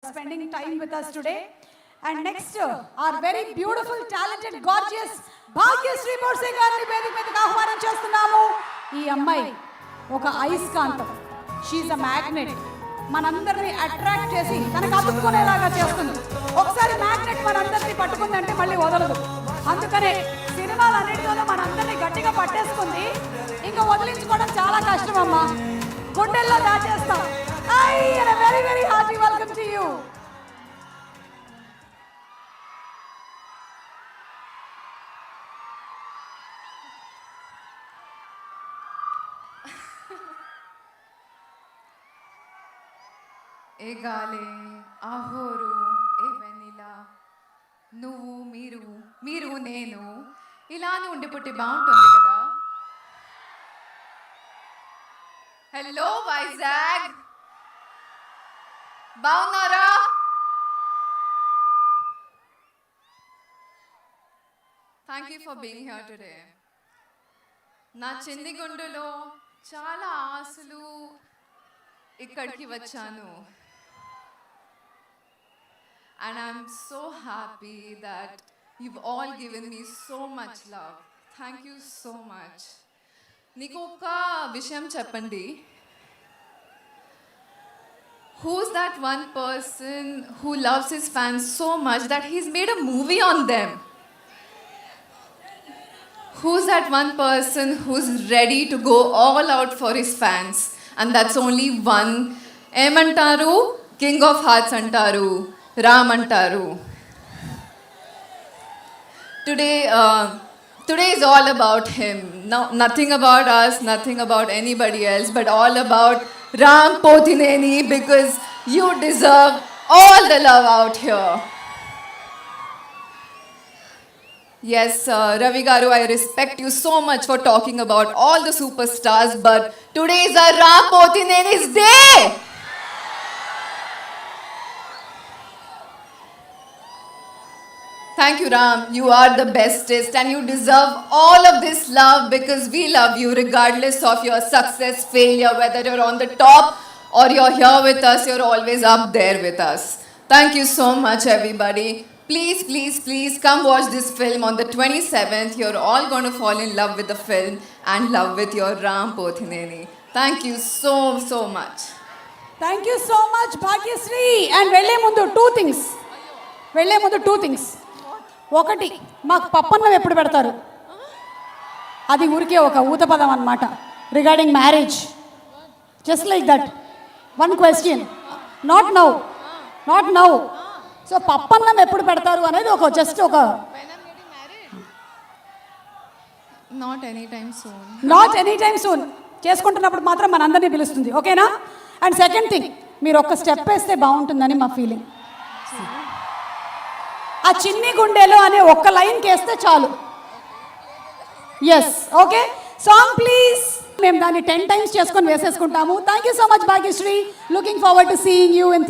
spending time with us today. And next, our very beautiful, talented, gorgeous Bhagyashree Borse గారిని వేదిక మీదకి ఆహ్వానం చేస్తున్నాము. ఈ అమ్మాయి ఒక అయస్కాంతం. She is a magnet. మనందరినీ అట్రాక్ట్ చేసి తనకు అతుక్కునేలాగా చేస్తుంది. ఒకసారి మ్యాగ్నెట్ మనందరినీ పట్టుకుందంటే మళ్ళీ వదలదు. అందుకనే సినిమాలన్నిటితోనూ మనందరినీ గట్టిగా పట్టేసుకుంది. ఇంకా వదిలించుకోవడం చాలా కష్టం అమ్మా. గుండెల్లో దాచేస్తాం. And a very, very hearty welcome to you. ఏ గాలే ఆహోరు ఏ వెన్నెల నువ్వు మీరు నేను ఇలానే ఉండిపోతే బాగుంటుంది కదా. హలో వైజాగ్, బాగున్నారా? Thank you for being here today. నా చిన్ని గుండెలో చాలా ఆశలు ఇక్కడికి వచ్చాను. And I'm so happy that you've all given me so much love. Thank you so much. నీకు ఒక విషయం చెప్పండి. Who's that one person who loves his fans so much that he's made a movie on them? Who's that one person who's ready to go all out for his fans? And that's only one. ఏమంటారు? King of hearts అంటారు, రామ్ అంటారు. Today is all about him. No, nothing about us, nothing about anybody else, but all about Ram Pothineni, because you deserve all the love out here. Yes, Ravi Garu, I respect you so much for talking about all the superstars, but today is a Ram Pothineni's day. Thank you, Ram. You are the bestest and you deserve all of this love because we love you regardless of your success, failure, whether you're on the top or you're here with us, you're always up there with us. Thank you so much, everybody. Please, please, please come watch this film on the 27th. You're all going to fall in love with the film and love with your Ram Pothineni. Thank you so, so much. Thank you so much, Bhagyashree. And వెళ్ళే ముందు two things. ఒకటి, మాకు పప్పన్నం ఎప్పుడు పెడతారు? అది ఊరికే ఒక ఊత పదం అన్నమాట. Regarding marriage, just like that. One question, not now. So పప్పన్నం ఎప్పుడు పెడతారు అనేది ఒక జస్ట్ ఒక నాట్ ఎనీ టైమ్ సూన్. చేసుకుంటున్నప్పుడు మాత్రం మనందరినీ పిలుస్తుంది, ఓకేనా? అండ్ సెకండ్ థింగ్, మీరు ఒక స్టెప్ వేస్తే బాగుంటుందని మా ఫీలింగ్. ఆ చిన్ని గుండెలో అనే ఒక్క లైన్ కేస్తే చాలు. Yes, okay. Song please. మేము దాన్ని 10 times చేసుకొని వేసేసుకుంటాము. Thank you so much Bhagyashree. Looking forward to seeing you in